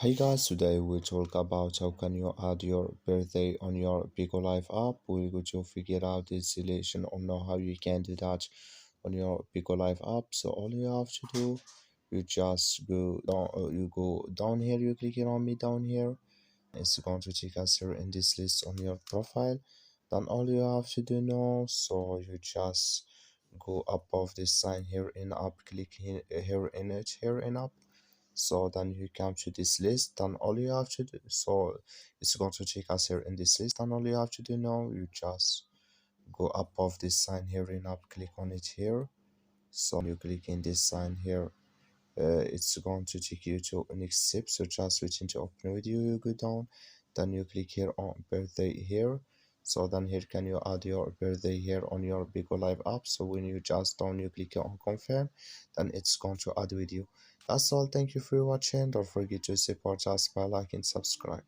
Hey guys, today we talk about how can you add your birthday on your Bigo Live app. We're going to figure out the installation or know how you can do that on your Bigo Live app. So all you have to do, you just go down, you go down here, you click it on me down here. It's going to take us here in this list on your profile. Then all you have to do now, so you just go above this sign here in app, click here in it, here in app, so then you come to this list. Then all you have to do, so it's going to take us here in this list, and all you have to do now, you just go above this sign here in up, click on it here. So you click in this sign here, it's going to take you to next step. So just switch into open video, you go down, then you click here on birthday here. So then here can you add your birthday here on your Bigo Live app. So when you just down, you click on confirm, then it's going to add with you. That's all. Thank you for watching. Don't forget to support us by liking, subscribe.